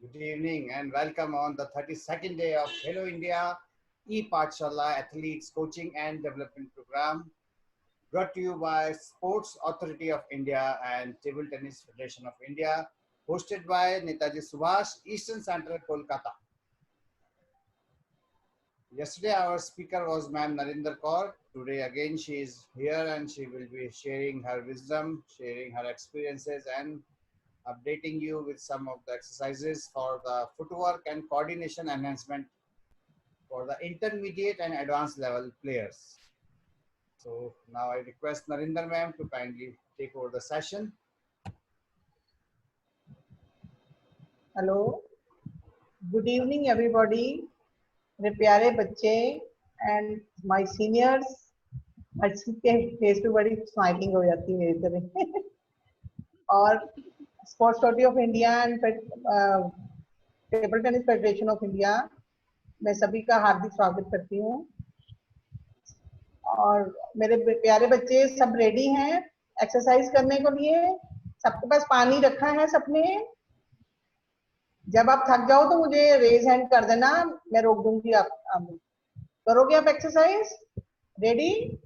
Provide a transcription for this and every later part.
Good evening and welcome on the 32nd day of Hello India e-Pathshala Athletes Coaching and Development Program, brought to you by Sports Authority of India and Table Tennis Federation of India, hosted by Netaji Subhash, Eastern Central, Kolkata. Yesterday our speaker was Ma'am Narinder Kaur. Today again she is here and she will be sharing her wisdom, sharing her experiences and updating you with some of the exercises for the footwork and coordination enhancement for the intermediate and advanced level players. So now I request Narinder ma'am to kindly take over the session. Hello, good evening everybody. मेरे प्यारे बच्चे and my seniors. Archit के face पे बड़ी smiling हो जाती है मेरी तरह और sports authority of India and table tennis federation of India मैं सभी का हार्दिक स्वागत करती हूँ। और मेरे प्यारे बच्चे सब रेडी हैं एक्सरसाइज करने के लिए? सबके पास पानी रखा है सबने? जब आप थक जाओ तो मुझे रेज हैंड कर देना, मैं रोक दूंगी। आप करोगे आप एक्सरसाइज? रेडी?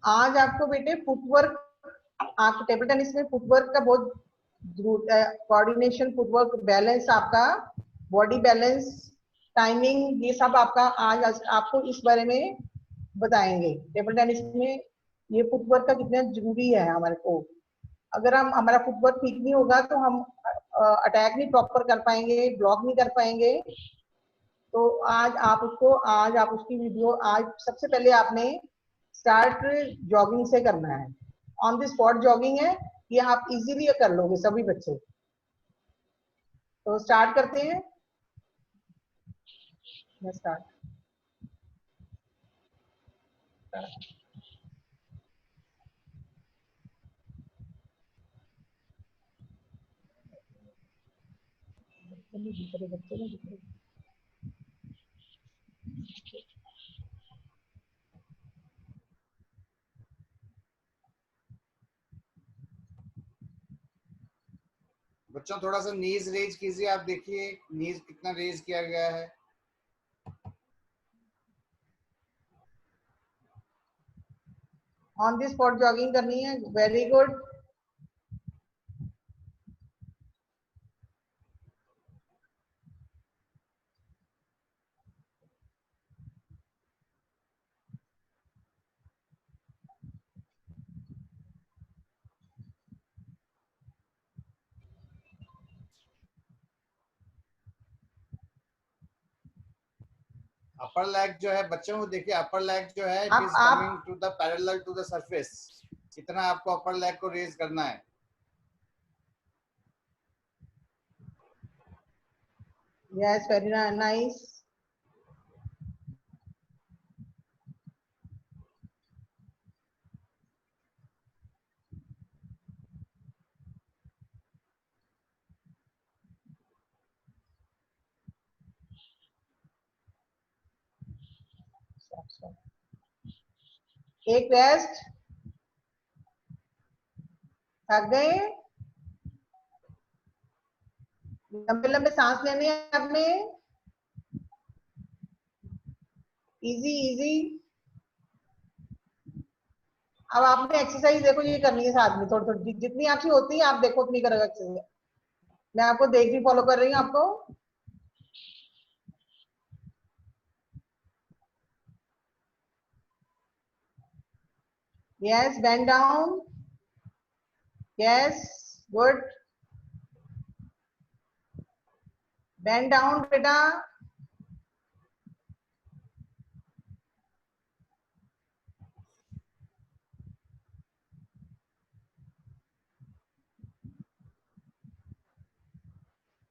आज आपको बेटे फुटवर्क, आपको टेबल टेनिस में फुटवर्क का बहुत जरूरत है। कोऑर्डिनेशन, फुटवर्क, बैलेंस, आपका बॉडी बैलेंस, टाइमिंग, ये सब आपका आज आपको इस बारे में बताएंगे। टेबल टेनिस में ये फुटवर्क का कितना जरूरी है हमारे को। अगर हम हमारा फुटवर्क ठीक नहीं होगा तो हम अटैक नहीं प्रॉपर कर पाएंगे, ब्लॉक नहीं कर पाएंगे। तो आज आप उसकी वीडियो आज सबसे पहले आपने स्टार्ट जॉगिंग से करना है। ऑन द स्पॉट जॉगिंग है, ये आप इजीली कर लोगे सभी बच्चे। तो स्टार्ट करते हैं। स्टार्ट। बच्चों थोड़ा सा नीज रेज कीजिए, आप देखिए नीज कितना रेज किया गया है। ऑन द स्पॉट जॉगिंग करनी है। Very good. अपर लेग जो है बच्चों को देखिए, अपर लेग जो है it is coming to the parallel to the surface. कितना आपको अपर लेग को रेज करना है। Yes, very nice. एक रेस्ट। थक गए? लंबे लंबे सांस लेने हैं आपने। Easy easy. अब आपने एक्सरसाइज देखो ये करनी है साथ में, थोड़ी थोड़ी जितनी आपकी होती है आप देखो उतनी करोगे एक्सरसाइज। मैं आपको देख भी फॉलो कर रही हूँ आपको। Yes, bend down. Yes, good. Bend down बेटा।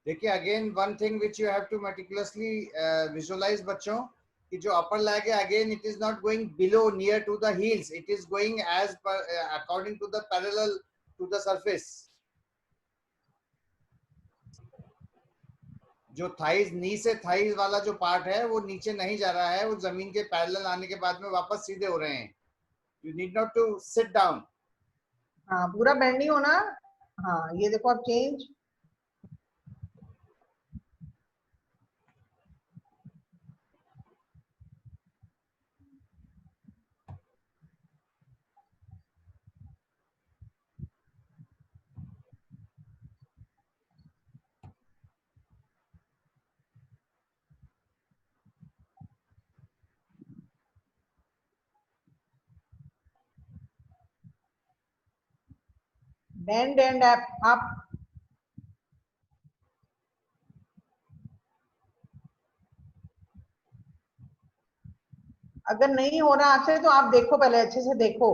देखिए again one thing which you have to meticulously visualise बच्चों कि जो अपर लेग है again it is not going below near to the heels, it is going as per according to the parallel to the surface. जो thighs, knee से thighs वाला जो part है वो नीचे नहीं जा रहा है, वो जमीन के पैरेलल आने के बाद में वापस सीधे हो रहे हैं। You need not to sit down. हाँ, पूरा बेंड नहीं होना। हाँ, ये देखो आप चेंज। Bend and up. अगर नहीं हो रहा आपसे तो आप देखो, पहले अच्छे से देखो।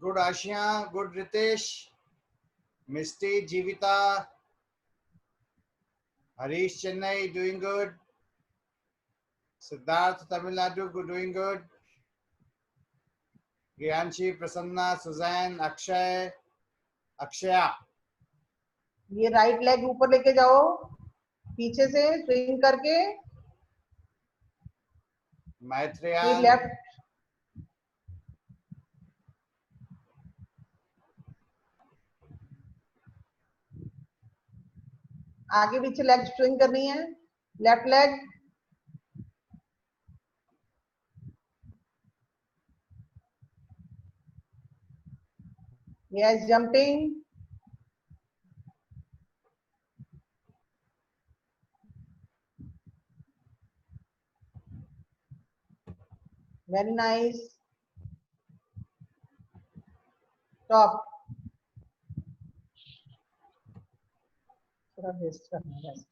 Good Ashiya, good Ritesh, Misti, Jeevita, Harish Chennai doing good, Siddharth Tamil Nadu doing good, Gyanshi, Prasanna, Suzanne, Akshay, Akshaya. ये राइट लेग ऊपर लेके जाओ, पीछे से स्विंग करके, फिर मैत्रेयान, लेफ्ट। आगे पीछे लेग स्विंग करनी है, left leg. Yes, jumping. Very nice. Top. थोड़ा रेस्ट करना है, रेस्ट।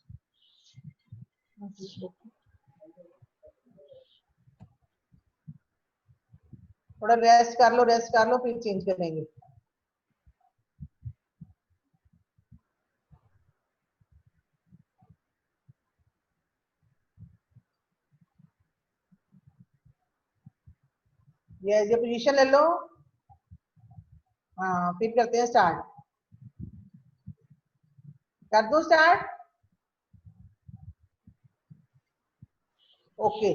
थोड़ा रेस्ट कर लो, रेस्ट कर लो, फिर चेंज करेंगे। ये पोजीशन ले लो। हाँ, फिर करते हैं स्टार्ट। कर दो स्टार्ट। ओके।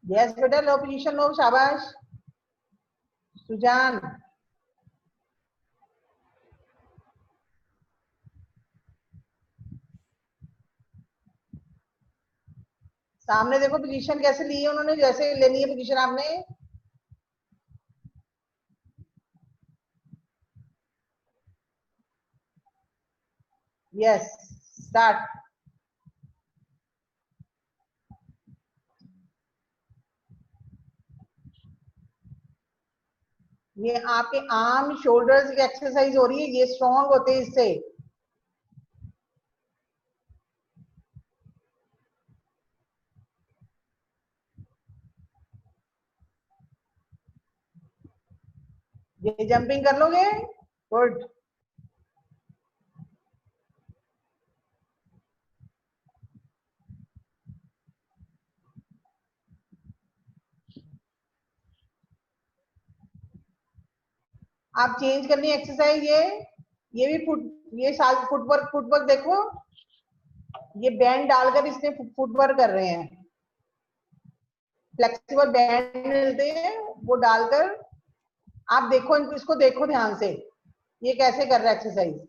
यस बेटा, लो पोजीशन लो, शाबाश सुजान। सामने देखो पोजीशन कैसे ली है उन्होंने, जैसे लेनी है पोजीशन आपने। Yes, start. ये आपके आर्म शोल्डर्स की एक्सरसाइज हो रही है, ये स्ट्रॉन्ग होते हैं इससे। ये जंपिंग कर लोगे, गुड। आप चेंज करनी है एक्सरसाइज। ये भी ये फुटवर्क, फुटवर्क देखो। ये बैंड डालकर इसने फुटवर्क कर रहे हैं, फ्लेक्सिबल बैंड मिलते हैं वो डालकर। आप देखो इसको देखो ध्यान से, ये कैसे कर रहा है एक्सरसाइज।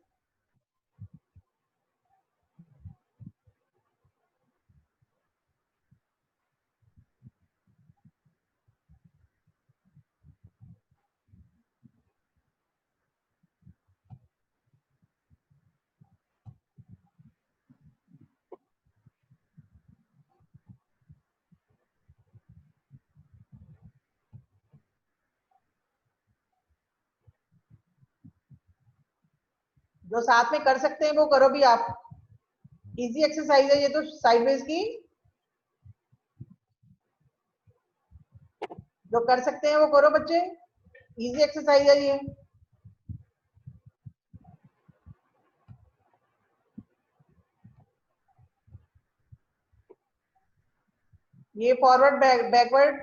जो साथ में कर सकते हैं वो करो भी आप। इजी एक्सरसाइज है ये तो, साइडवेज की। जो कर सकते हैं वो करो बच्चे, इजी एक्सरसाइज है ये। ये फॉरवर्ड बैकवर्ड,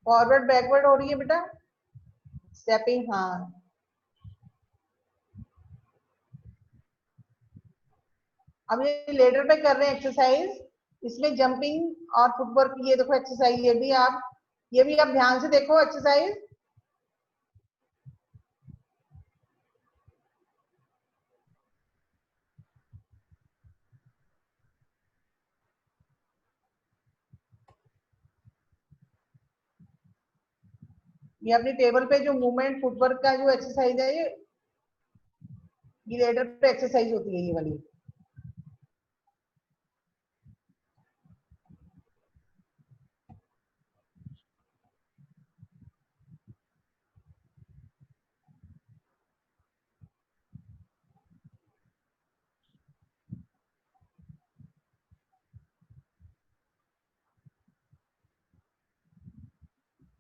फॉरवर्ड बैकवर्ड हो रही है बेटा, स्टेपिंग। हाँ, अब ये लेडर पे कर रहे हैं एक्सरसाइज, इसमें जंपिंग और फुटवर्क, ये देखो एक्सरसाइज, ये भी आप ध्यान से देखो एक्सरसाइज। ये अपनी टेबल पे जो मूवमेंट फुटवर्क का जो एक्सरसाइज है, ये लेडर पे एक्सरसाइज होती है ये वाली।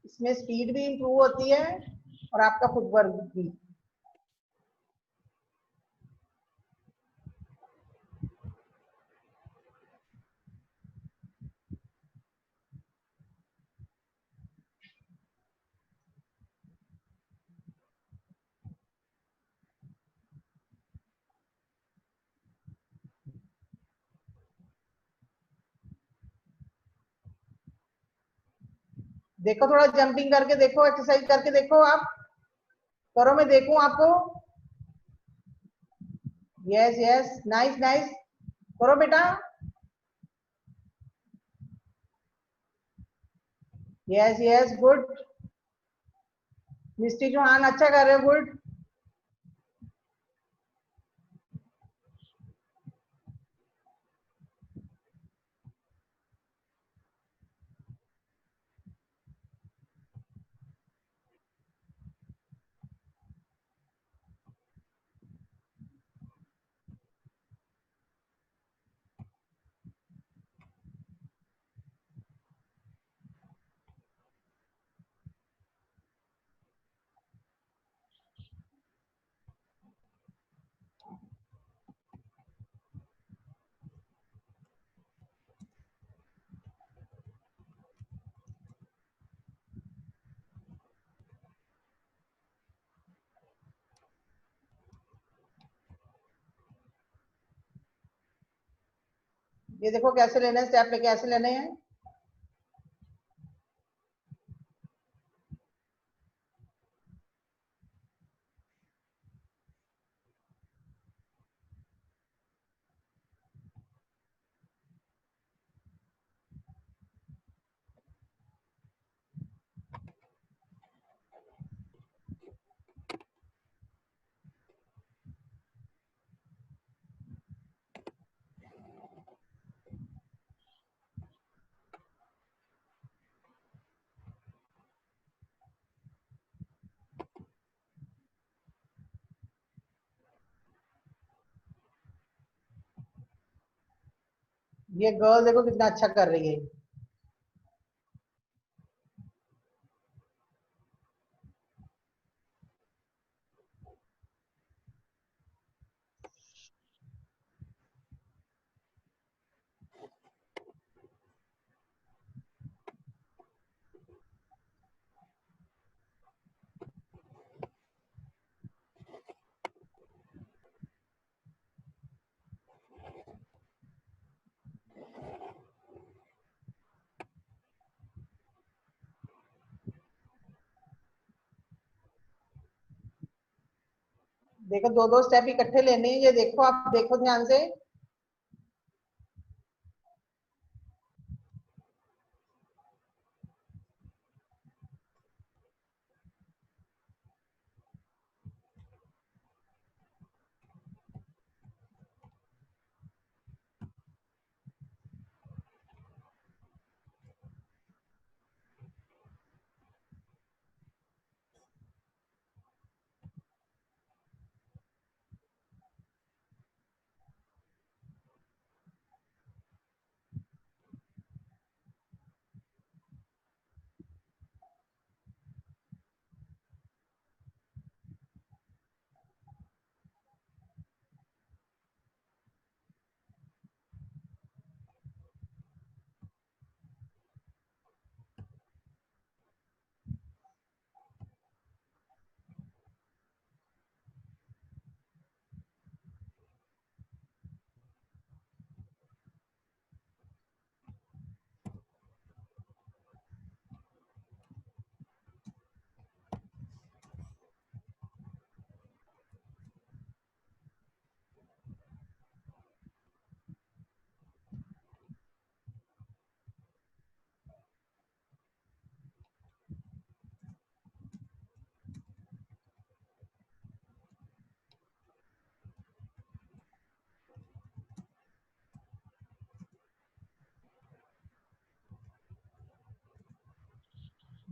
इसमें स्पीड भी इंप्रूव होती है और आपका फुटवर्क भी। देखो थोड़ा जंपिंग करके देखो, एक्सरसाइज करके देखो आप, करो मैं देखूं आपको। यस यस, नाइस नाइस, करो बेटा। Yes yes, good. Misti Chauhan अच्छा कर रहे हो, गुड। ये देखो कैसे लेने हैं, स्टेप लेके ऐसे लेने हैं। ये गर्ल देखो कितना अच्छा कर रही है। देखो दो दो स्टेप इकट्ठे लेने हैं, ये देखो, आप देखो ध्यान से।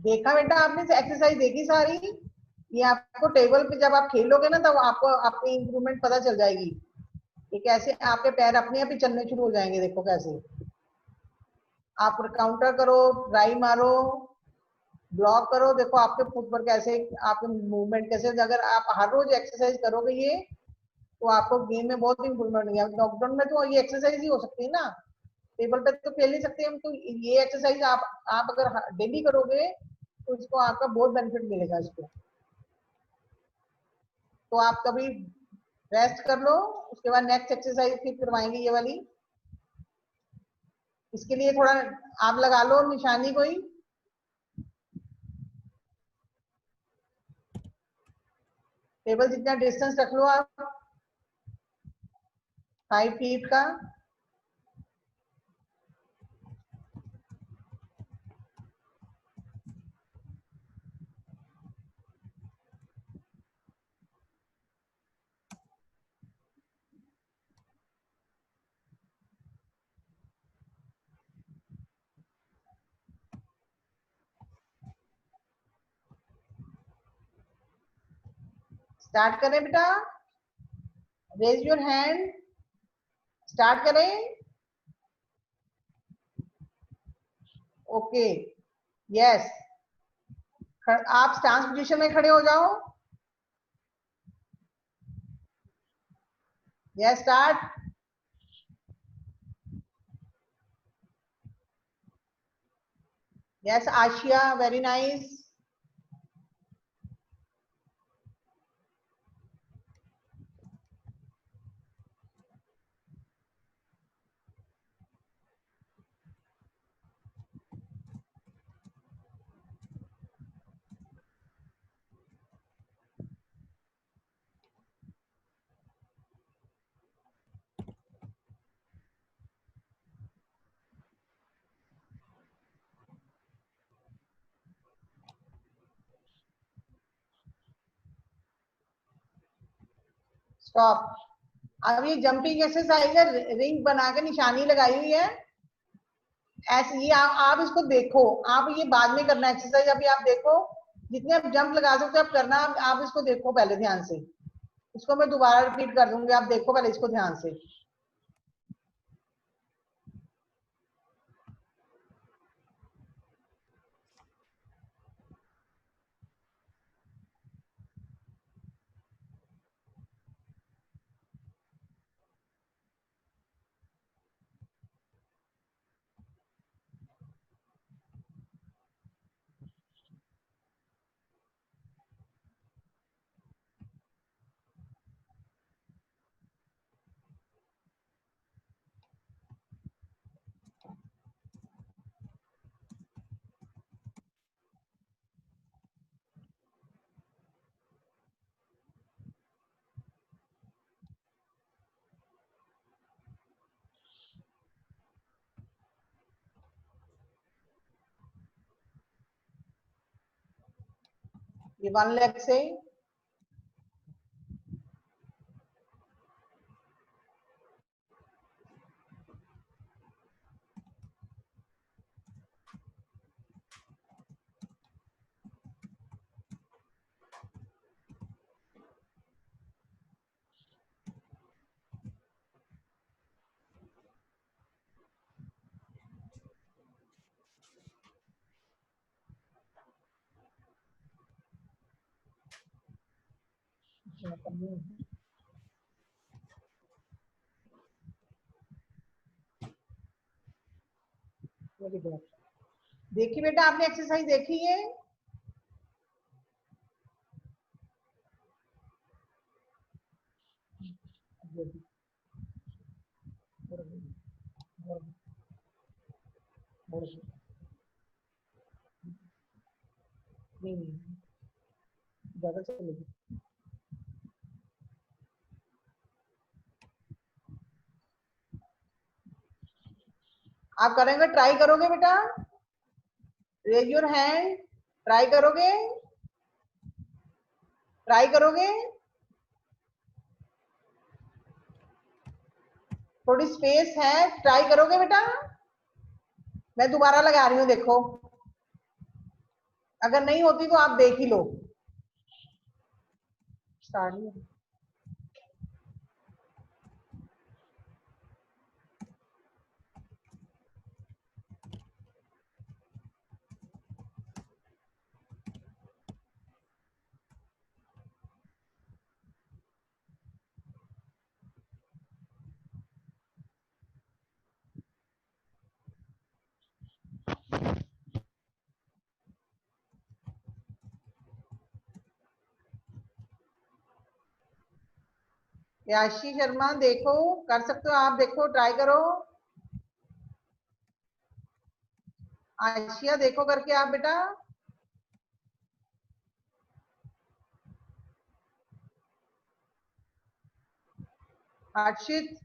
देखा बेटा आपने एक्सरसाइज देखी सारी? ये आपको टेबल पे जब आप खेलोगे ना तब आपको अपनी इंप्रूवमेंट पता चल जाएगी कि कैसे आपके पैर अपने आप ही चलने शुरू हो जाएंगे। देखो कैसे आप काउंटर करो, ट्राई मारो, ब्लॉक करो, देखो आपके फुट पर कैसे आपके मूवमेंट कैसे। अगर आप हर रोज एक्सरसाइज करोगे ये तो आपको गेम में बहुत इंप्रूवमेंट होगी। लॉकडाउन में तो ये एक्सरसाइज ही हो सकती है ना, टेबल पे तो खेल नहीं सकते हम, तो ये एक्सरसाइज आप अगर डेली करोगे तो इसको आपका बहुत बेनिफिट मिलेगा इसको। तो आप कभी रेस्ट कर लो, उसके बाद नेक्स्ट एक्सरसाइज फिर करवाएंगे ये वाली। इसके लिए थोड़ा आप लगा लो निशानी कोई, टेबल जितना डिस्टेंस रख लो आप 5 फीट का। स्टार्ट करें बेटा, रेज योर हैंड, स्टार्ट करें। ओके, यस, आप स्टांस पोजीशन में खड़े हो जाओ। Yes, start. Yes Asia, very nice. Stop. अब ये जंपिंग एक्सरसाइज है, रिंग बना के निशानी लगाई हुई है ऐसे। ये आप इसको देखो, आप ये बाद में करना एक्सरसाइज, अभी आप देखो जितने आप जंप लगा सकते हो आप करना। आप इसको देखो पहले ध्यान से, इसको मैं दोबारा रिपीट कर दूंगी, आप देखो पहले इसको ध्यान से। ये 1 लेग से, देखिए बेटा आपने एक्सरसाइज देखी है? नहीं ज्यादा चलेगी। आप करेंगे, ट्राई करोगे बेटा? रेज योर हैंड, ट्राई करोगे? ट्राई करोगे? थोड़ी स्पेस है, ट्राई करोगे बेटा? मैं दोबारा लगा रही हूँ, देखो अगर नहीं होती तो आप देख ही लो। स्टार्ट। याशी शर्मा देखो, कर सकते हो आप, देखो ट्राई करो। आशिया देखो करके आप बेटा। हर्षित।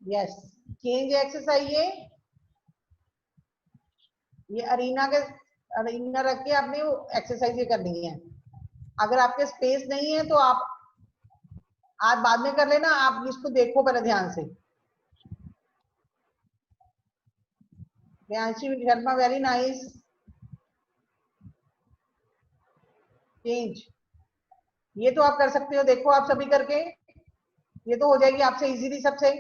यस, चेंज एक्सरसाइज ये अरीना रख के आपने एक्सरसाइज ये करनी है। अगर आपके स्पेस नहीं है तो आप बाद में कर लेना, आप इसको देखो पहले ध्यान से। Priyanshi Sharma very nice. Change ये तो आप कर सकते हो, देखो आप सभी करके, ये तो हो जाएगी आपसे इजीली सबसे।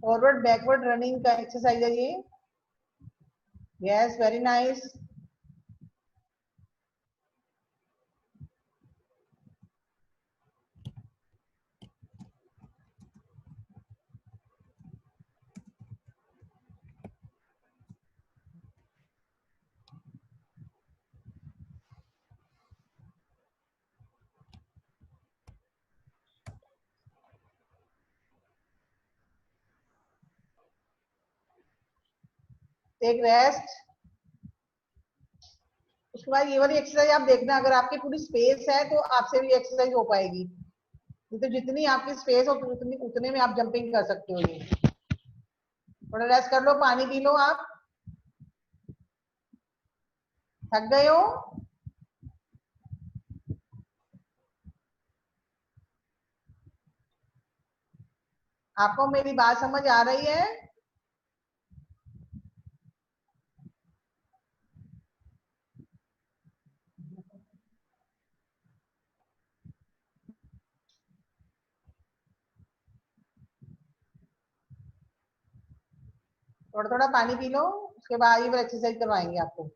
फॉरवर्ड बैकवर्ड रनिंग का एक्सरसाइज है ये। Yes, very nice. Take rest. उसके बाद ये वाली एक्सरसाइज आप देखना, अगर आपकी पूरी स्पेस है तो आपसे भी एक्सरसाइज हो पाएगी। तो जितनी आपकी स्पेस हो उतने में आप जंपिंग कर सकते हो। ये थोड़ा रेस्ट कर लो, पानी पी लो, आप थक गए हो। आपको मेरी बात समझ आ रही है? थोड़ा थोड़ा पानी पी लो, उसके बाद ये एक्सरसाइज करवाएंगे आपको।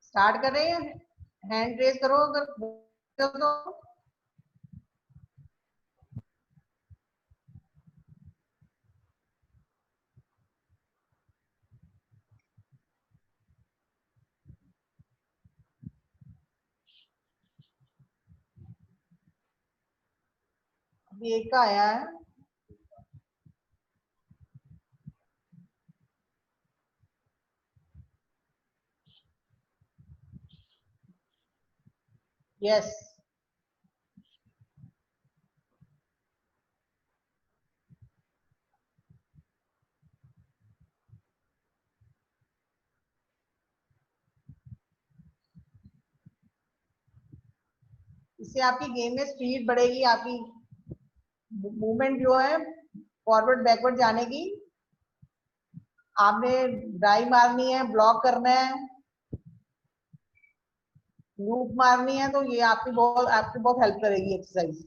स्टार्ट कर रहे हैं, हैंड रेज करो अगर तो। अभी एक का आया है। यस, इससे आपकी गेम में स्पीड बढ़ेगी, आपकी मूवमेंट जो है फॉरवर्ड बैकवर्ड जाने की। आपने ड्राइव मारनी है, ब्लॉक करना है, लूप मारनी है, तो ये आपकी बहुत हेल्प करेगी एक्सरसाइज।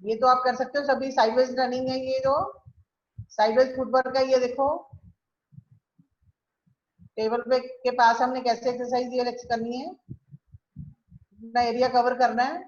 ये तो आप कर सकते हो, सभी साइडवेज रनिंग है, ये जो साइडवेज फुटवर्क है, ये देखो टेबल पे के पास हमने कैसे एक्सरसाइज ये करनी है, अपना एरिया कवर करना है।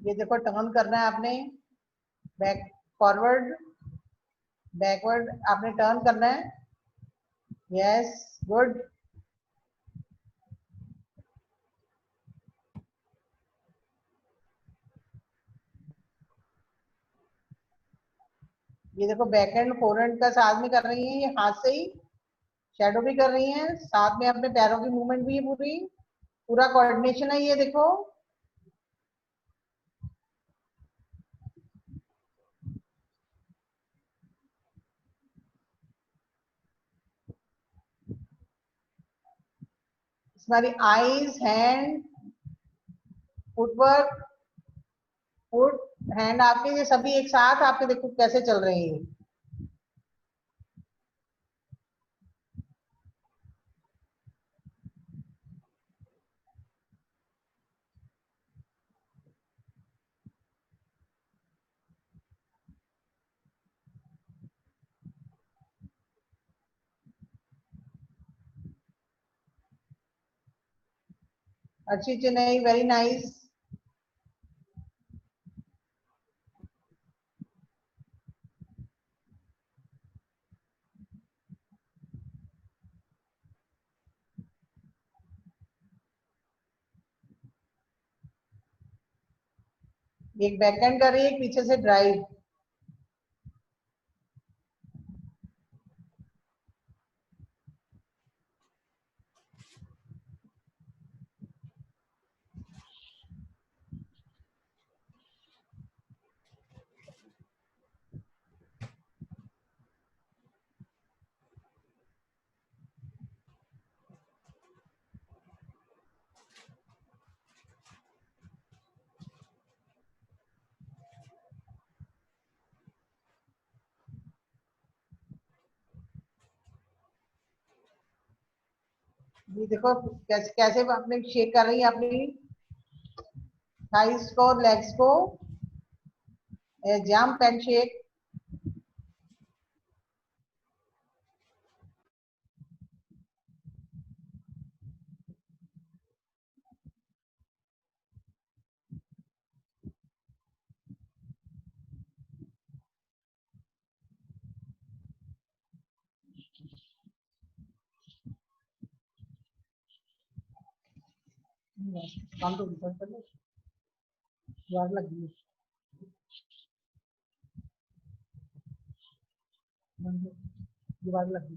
ये देखो टर्न करना है आपने, बैक फॉरवर्ड बैकवर्ड आपने टर्न करना है। Yes, good. ये देखो बैक हैंड फोर हैंड का साथ में कर रही है, ये हाथ से ही शैडो भी कर रही है, साथ में अपने पैरों की मूवमेंट भी है, पूरा कोऑर्डिनेशन है, ये देखो। हमारी eyes, hand, footwork, foot, hand, आपके ये सभी एक साथ आपके देखो कैसे चल रहे हैं। अच्छी चेन्नई, वेरी नाइस। एक बैकहैंड कर रही है, एक पीछे से ड्राइव। ये देखो कैसे कैसे अपने शेक कर रही है अपनी थाइस को, लेग्स को, जंप एंड शेक। काम तो कर लो, याद लग गई, दीवार लग गई।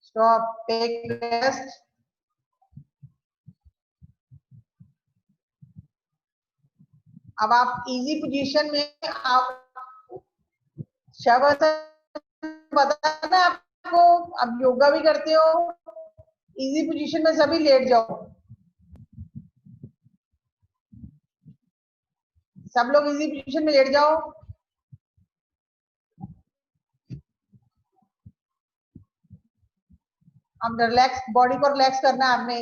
Stop, take rest. अब आप इजी पोजीशन में आप शवासन बताना, आप आपको, अब योगा भी करते हो, इजी पोजीशन में सभी लेट जाओ, सब लोग इजी पोजीशन में लेट जाओ। अब रिलैक्स, बॉडी को रिलैक्स करना है आपने।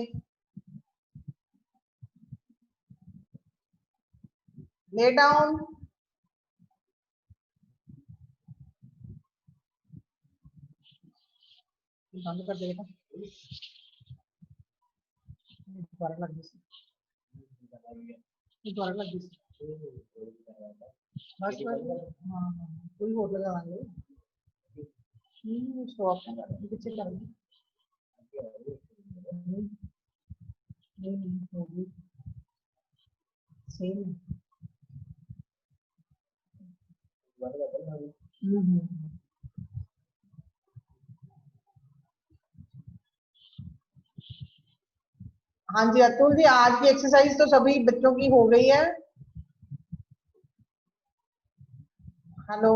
ले डाउन, बंद कर देगा, दोबारा लग गई, दोबारा लग गई, बस बस, हाँ कोई और लगा लेंगे, स्टॉप पीछे कर नहीं, नहीं होगी सेम। हाँ जी अतुल जी, आज की एक्सरसाइज तो सभी बच्चों की हो गई है। Hello,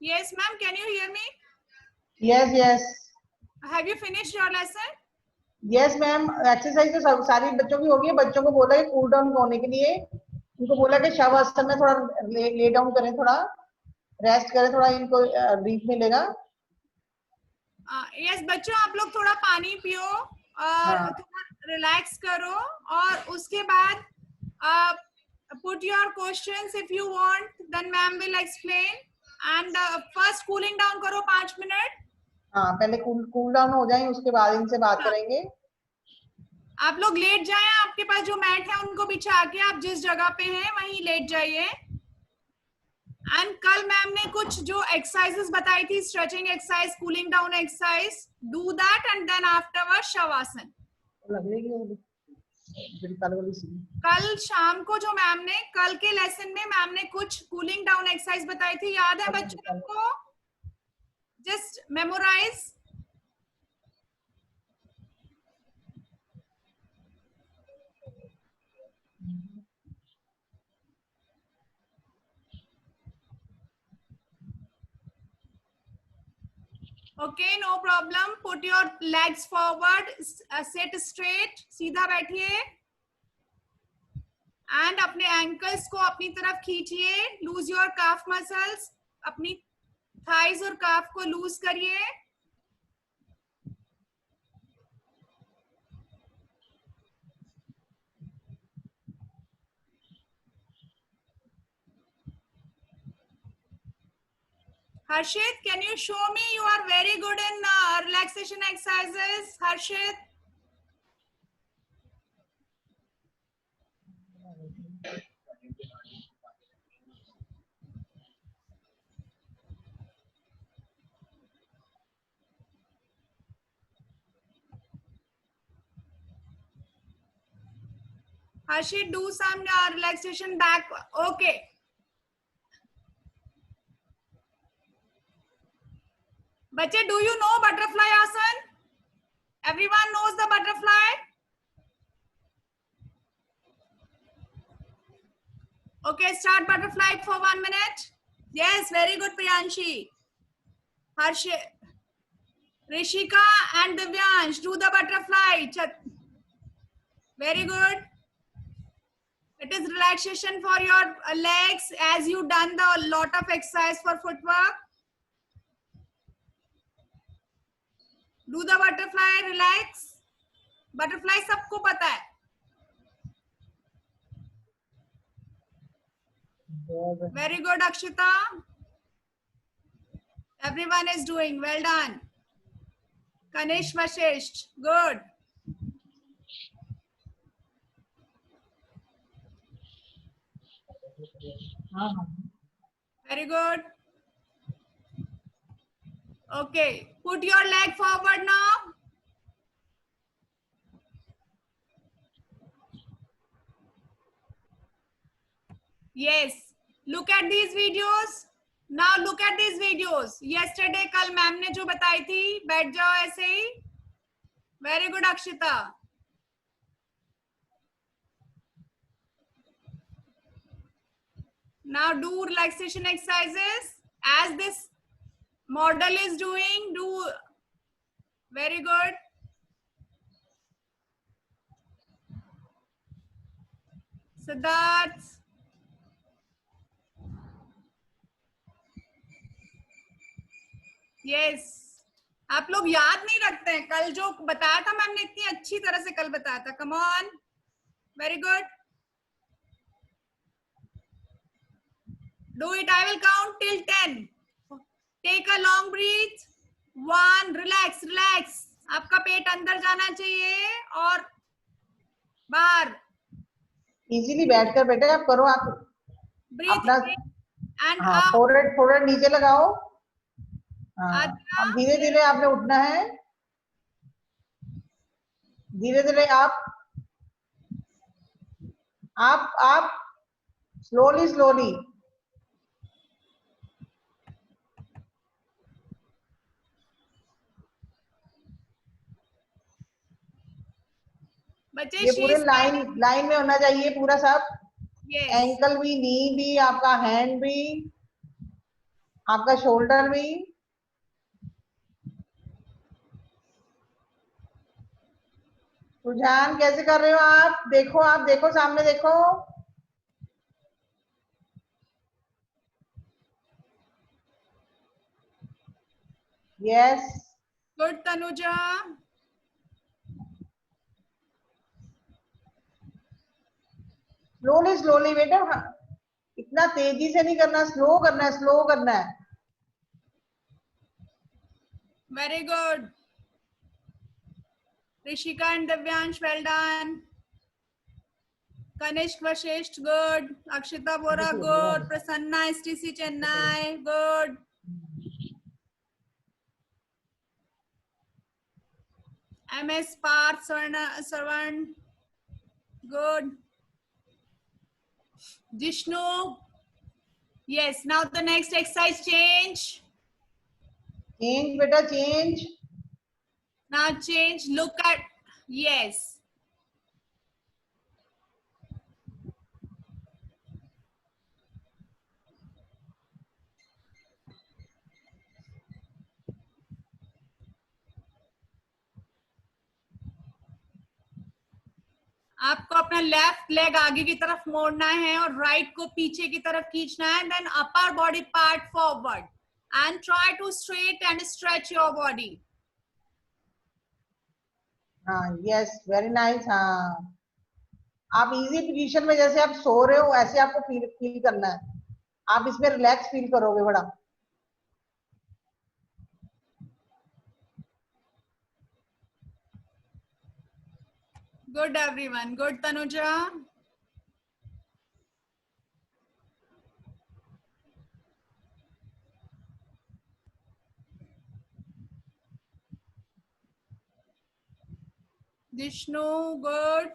Yes, ma'am. Can you hear me? Yes yes Have you finished your lesson? Yes ma'am, exercise तो सब सारी बच्चों की होगी। बच्चों को बोला है कूल डाउन होने के लिए, उनको बोला कि शवासन में थोड़ा ले डाउन करें, थोड़ा रेस्ट करें, थोड़ा इनको ब्रीथ मिलेगा। Yes, बच्चों आप लोग थोड़ा पानी पियो और हाँ। थोड़ा रिलैक्स करो और उसके बाद put your questions if you want, then ma'am will explain and first cooling down करो 5 मिनट। हाँ पहले कूल डाउन हो जाए, उसके बाद इनसे बात करेंगे। आप लोग लेट जाएं, आपके पास जो मैट है उनको बिछा के आप जिस जगह पे हैं वहीं लेट जाइए। एंड कल मैम ने कुछ जो एक्सरसाइजेस बताई थी, stretching exercise, cooling down exercise, do that and then afterward shavasana. कल शाम को जो मैम ने, कल के लेसन में मैम ने कुछ कूलिंग डाउन एक्सरसाइज बताई थी, याद है बच्चों को? Just memorise. Okay, no problem. Put your legs forward, sit straight, सीधा बैठिए एंड अपने एंकल्स को अपनी तरफ खींचिए। लूज योर काफ मसल्स, अपनी थाइज और काफ को लूज करिए। Harshit, can you show me? You are very good in relaxation exercises. Harshit. Harshit, do some relaxation back. Okay. Bache, do you know butterfly asan? Everyone knows the butterfly? Okay, start butterfly for 1 minute. Yes, very good, Priyanshi. Harshit, Rishika and Divyansh, do the butterfly. Very good. It is relaxation for your legs as you done the lot of exercise for footwork. Do the butterfly, relax. Butterfly सबको पता है. Very good, Akshita. Everyone is doing well done. Kanish Vashisht, good. हाँ Very good. Okay, put your leg forward now. Yes, look at these videos. Now look at these videos. Yesterday, कल ma'am ने जो बताई थी, बैठ जाओ ऐसे ही. Very good, Akshita. Now do relaxation exercises as this model is doing. Do very good. Siddharth. Yes. आप लोग याद नहीं रखते हैं कल जो बताया था मैम ने, इतनी अच्छी तरह से कल बताया था. Come on. Very good. Do it. I will count till 10. Take a long breath. 1. Relax, relax. आपका पेट अंदर जाना चाहिए और बाहर. इजीली बैठकर बेटे आप करो. आप Breathe अपना in and हाँ out. फोrehead नीचे लगाओ. हाँ आद्रा. अब धीरे धीरे आपने उठना है. धीरे धीरे आप स्लोली स्लोली. बच्चे ये पूरे she's लाइन में होना चाहिए पूरा सब. yes. एंकल भी, नी भी, आपका हैंड भी, आपका शोल्डर भी. रुझान कैसे कर रहे हो आप? देखो सामने देखो. Yes. Good, Tanuja. Slowly slowly बेटा. इतना तेजी से नहीं करना, स्लो करना है, स्लो करना है. Very good. Rishika and Divyansh, well done. Kanishk Vashisht, good. Akshita Bora, good. Prasanna, STC Chennai, good. MS Parth Sarvan, good. Jishnu, yes. Now the next exercise, change. Change बेटा change. Now change, look at, yes. आपको अपना left leg आगे की तरफ मोड़ना है और right को पीछे की तरफ खींचना है. Then upper body part forward and try to straight and stretch your body. हाँ यस, वेरी नाइस. हाँ आप इजी पोजीशन में जैसे आप सो रहे हो ऐसे आपको फील करना है. आप इसमें रिलैक्स फील करोगे बड़ा. Good everyone. Good Tanuja. Vishnu, good.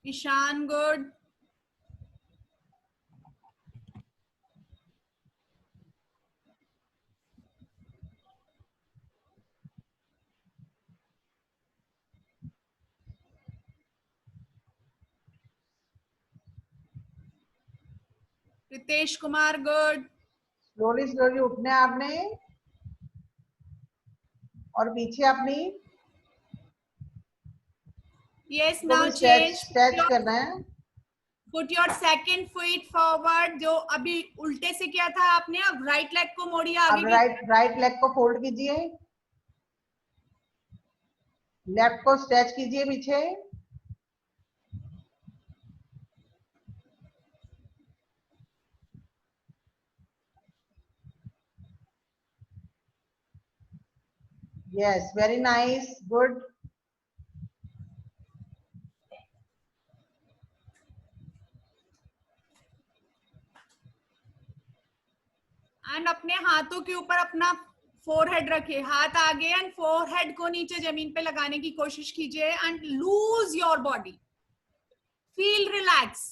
Ishan, good. Ritesh Kumar, good. Slowly slowly उठना है आपने और पीछे अपनी Yes, now change. स्ट्रेच करना है. Put your second feet forward. जो अभी उल्टे से किया था आपने, अब राइट लेग को मोड़िए आगे. अब राइट लेग को फोल्ड कीजिए. लेफ्ट को स्ट्रेच कीजिए पीछे. Yes, very nice. Good. And अपने हाथों के ऊपर अपना फोरहेड रखिए, हाथ आगे एंड फोरहेड को नीचे जमीन पे लगाने की कोशिश कीजिए and lose your body, feel relax.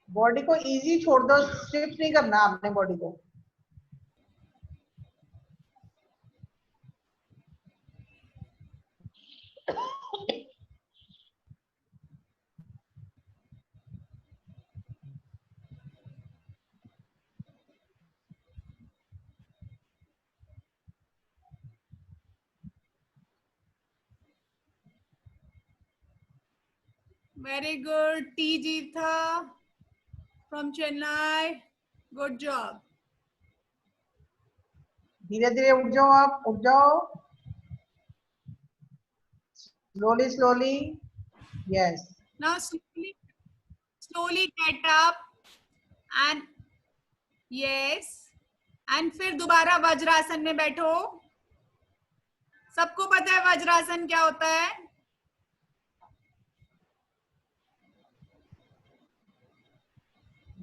Body को इजी छोड़ दो, स्ट्रिप नहीं करना आपने बॉडी को. Very good. T Geetha from Chennai, good job. धीरे धीरे उठ जाओ, आप उठ जाओ. Slowly slowly. Yes. Now slowly get up and yes, and फिर दोबारा वज्रासन में बैठो. सबको पता है वज्रासन क्या होता है?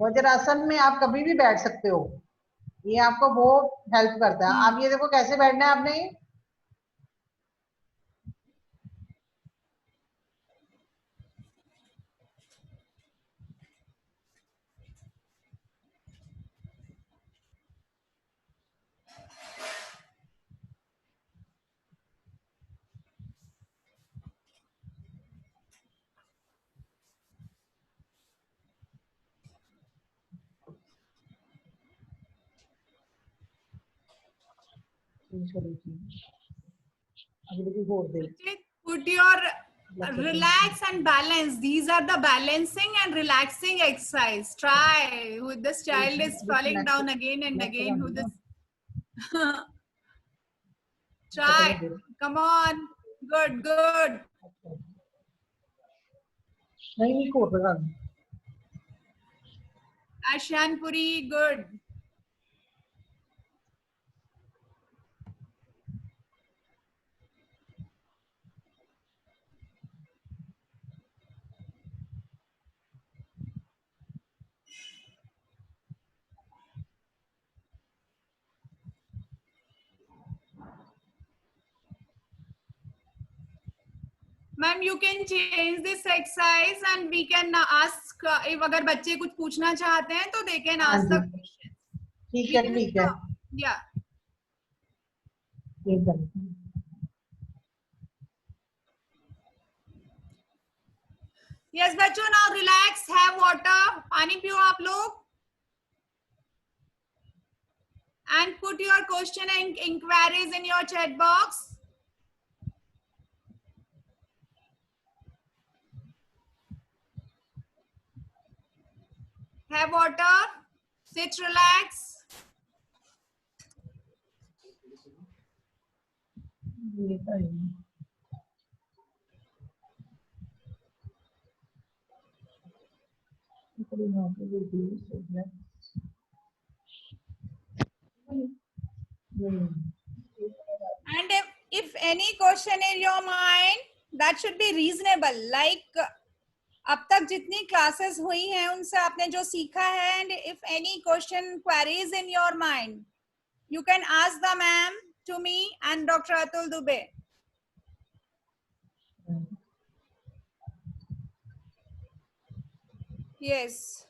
वज्रासन में आप कभी भी बैठ सकते हो, ये आपको बहुत हेल्प करता है. आप ये देखो कैसे बैठना है आपने. Put your relax and balance. These are the balancing and relaxing exercise. Try. Who this child is falling down again and again. Who this? Try. Come on. Good, good. नहीं खोल रहा. Ashanpuri, good. Ma'am, you can change this exercise and we can ask if अगर बच्चे कुछ पूछना चाहते हैं तो they can ask the question. ठीक है, ठीक है. Yeah. Yes बच्चों, now relax, have water. पानी पियो आप लोग. And put your question and inquiries in your chat box. Have water. Sit, relax. And if any question in your mind, that should be reasonable. Like अब तक जितनी classes हुई हैं उनसे आपने जो सीखा है, and if any question queries in your mind, you can ask the ma'am, to me and Dr. Atul Dubey. Yes.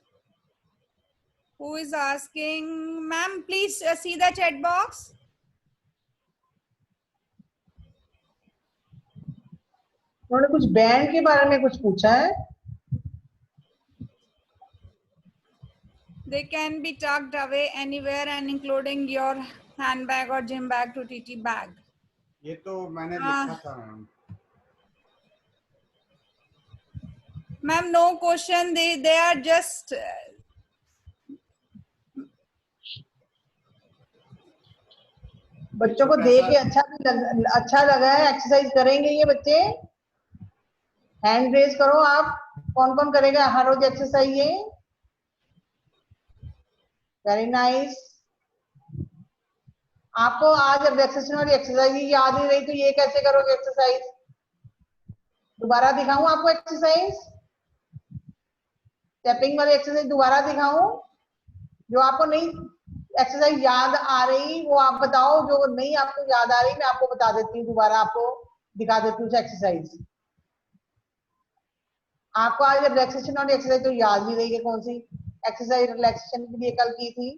Who is asking? Ma'am, please see the chat box. उन्होंने कुछ बैंड के बारे में कुछ पूछा है. They can be tucked away anywhere and including your handbag or gym bag to TT bag. ये तो मैंने लिखा था ma'am. Ma'am, no question. They are just. बच्चों को देख के अच्छा लगा है. एक्सरसाइज करेंगे ये बच्चे. हैंड रेज करो आप. कौन कौन करेगा हर रोज एक्सरसाइज ये. Very nice. आपको आज रिलैक्सेशन वाली एक्सरसाइज ही याद नहीं रही तो ये कैसे करोगे एक्सरसाइज? दोबारा दिखाऊं आपको एक्सरसाइज? स्टेपिंग वाली एक्सरसाइज दोबारा दिखाऊं? जो आपको नहीं एक्सरसाइज याद आ रही वो आप बताओ, जो नहीं आपको याद आ रही मैं आपको बता देती हूँ, दोबारा आपको दिखा देती हूँ एक्सरसाइज। आपको आज रिलैक्सेशन वाली एक्सरसाइज तो याद नहीं रही है, कौन सी एक्सरसाइज रिलैक्सेशन के लिए कल की थी?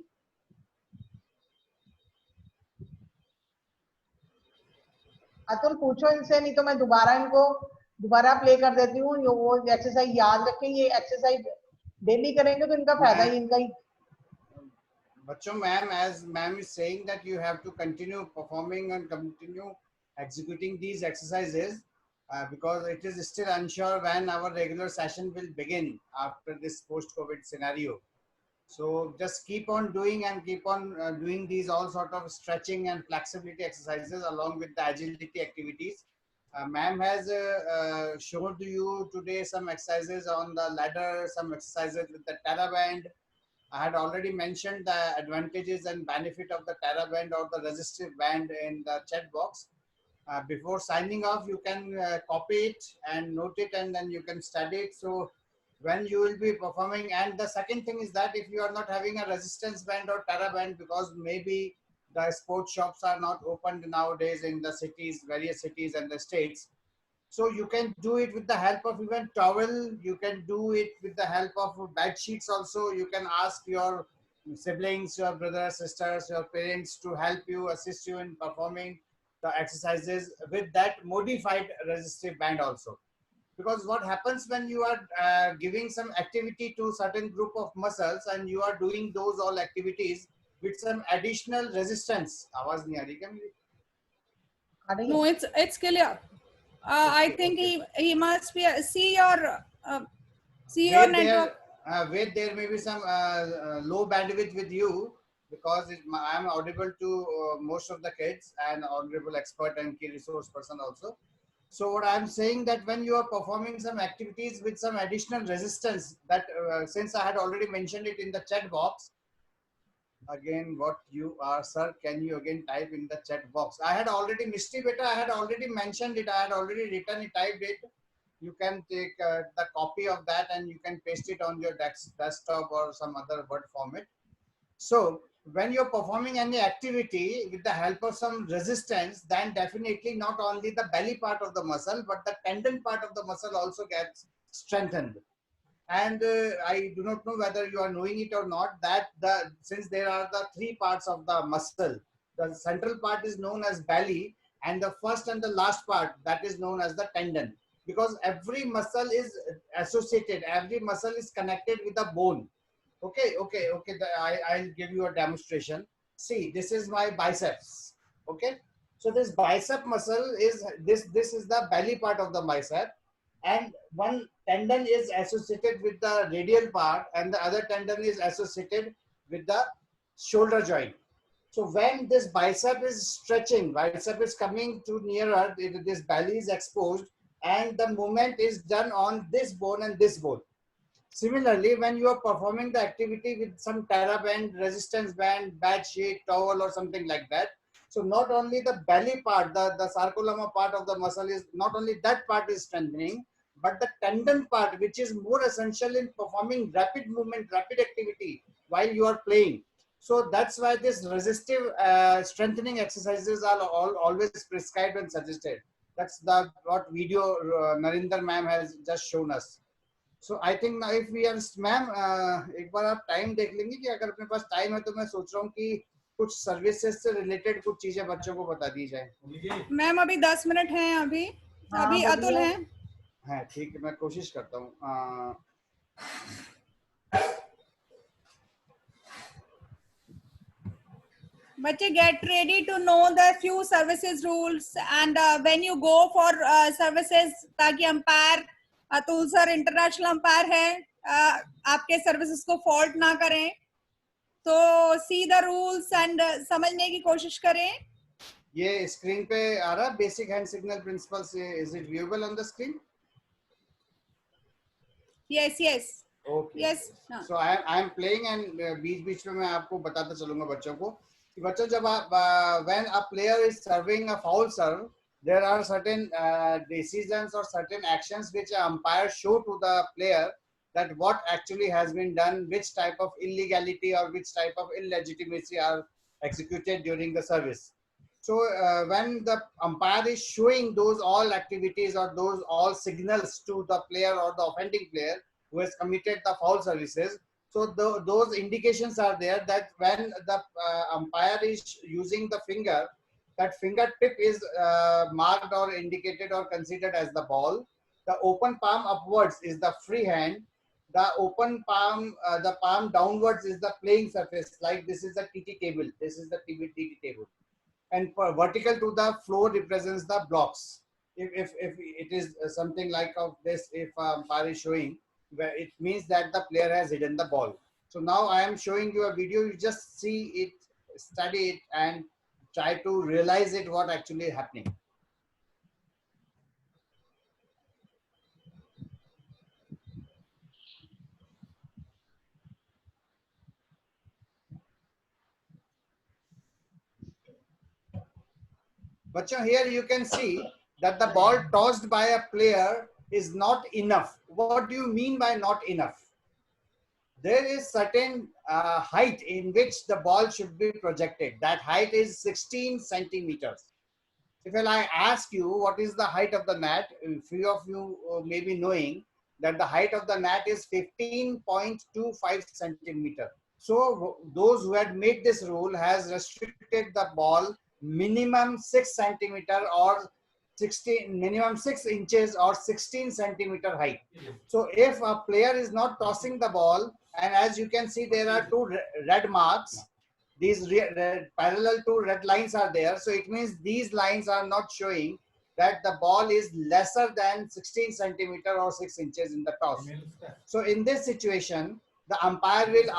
अतुल पूछो इनसे, नहीं तो मैं दोबारा प्ले कर देती हूँ। वो एक्सरसाइज याद रखें, ये एक्सरसाइज डेली करेंगे तो इनका फायदा ही इनका ही। बच्चों, ma'am, as ma'am is saying that you have to continue performing and continue executing these exercises because it is still unsure when our regular session will begin after this post-COVID scenario. So just keep on doing and keep on doing these all sort of stretching and flexibility exercises along with the agility activities. Ma'am has showed you today some exercises on the ladder, some exercises with the TerraBand. I had already mentioned the advantages and benefit of the TerraBand or the resistive band in the chat box. Before signing off, you can copy it and note it, and then you can study it. So when you will be performing, and the second thing is that if you are not having a resistance band or TerraBand, because maybe the sports shops are not opened nowadays in the cities, various cities and the states. So you can do it with the help of even towel. You can do it with the help of bed sheets also. You can ask your siblings, your brothers, sisters, your parents to help you, assist you in performing the exercises with that modified resistive band also. Because what happens when you are giving some activity to certain group of muscles and you are doing those all activities with some additional resistance. आवाज नहीं आ रही क्या मेरी? No, it's clear. I think he must be see your network. Wait, there may be some low bandwidth with you because I am audible to most of the kids and honorable expert and key resource person also. So what I am saying that when you are performing some activities with some additional resistance, that since I had already mentioned it in the chat box, again what you are, sir, can you again type in the chat box? I had already, Misty Beta, I had already mentioned it, I had already written it, typed it. You can take the copy of that and you can paste it on your desktop or some other word format. So when you're performing any activity with the help of some resistance, then definitely not only the belly part of the muscle, but the tendon part of the muscle also gets strengthened. And I do not know whether you are knowing it or not, that since there are the three parts of the muscle, the central part is known as belly, and the first and the last part, that is known as the tendon. Because every muscle is associated, every muscle is connected with the bone. Okay. I'll give you a demonstration. See, this is my biceps. Okay. So this bicep muscle is this is the belly part of the bicep, and one tendon is associated with the radial part and the other tendon is associated with the shoulder joint. So when this bicep is stretching, bicep is coming to nearer, this belly is exposed and the movement is done on this bone and this bone. Similarly, when you are performing the activity with some TerraBand, resistance band, bed sheet, towel or something like that, so not only the belly part, the sarcolemma part of the muscle is, not only that part is strengthening, but the tendon part, which is more essential in performing rapid movement, rapid activity while you are playing. So that's why this resistive strengthening exercises are always prescribed and suggested. That's what video Narinder ma'am has just shown us. So I think now if we are, ma'am एक बार आप time देख लेंगे कि अगर अपने पास time है तो मैं सोच रहा हूँ कि कुछ सर्विसेज से रिलेटेड कुछ चीजें बच्चों को बता दी जाए। मैम अभी 10 मिनट हैं, अभी अतुल हैं। हाँ ठीक है, मैं कोशिश करता हूँ। बच्चे get ready to know the few services rules and when you go for services, ताकि umpire Atul sir international umpire है, आपके सर्विसेज को फॉल्ट ना करें, तो सी द रूल्स एंड समझने की कोशिश करें। ये स्क्रीन पे आ रहा बेसिक हैंड सिग्नल प्रिंसिपल से, is it viewable on the screen? Yes okay, so I am playing and बीच बीच में मैं आपको बताता चलूंगा बच्चों को बच्चों जब आप when a player is serving a foul serve, there are certain decisions or certain actions which an umpire show to the player that what actually has been done, which type of illegality or which type of illegitimacy are executed during the service. So when the umpire is showing those all activities or those all signals to the player or the offending player who has committed the foul services, so those indications are there that when the umpire is using the finger, that fingertip is marked or indicated or considered as the ball. The open palm upwards is the free hand. The open palm, the palm downwards is the playing surface. Like this is the TT table. This is the TT table. And vertical to the floor represents the blocks. If it is something like of this, if umpire is showing, where it means that the player has hidden the ball. So now I am showing you a video. You just see it, study it, and try to realize it what actually is happening. But here you can see that the ball tossed by a player is not enough. What do you mean by not enough? There is certain height in which the ball should be projected. That height is 16 centimeters. If I ask you what is the height of the net, few of you may be knowing that the height of the net is 15.25 centimeter. So those who had made this rule has restricted the ball minimum 6 centimeter or 16, minimum 6 inches or 16 centimeter height. So if a player is not tossing the ball, and as you can see there are two red marks, these parallel to red lines are there. So it means these lines are not showing that the ball is lesser than 16 centimeter or 6 inches in the toss. So in this situation, the umpire will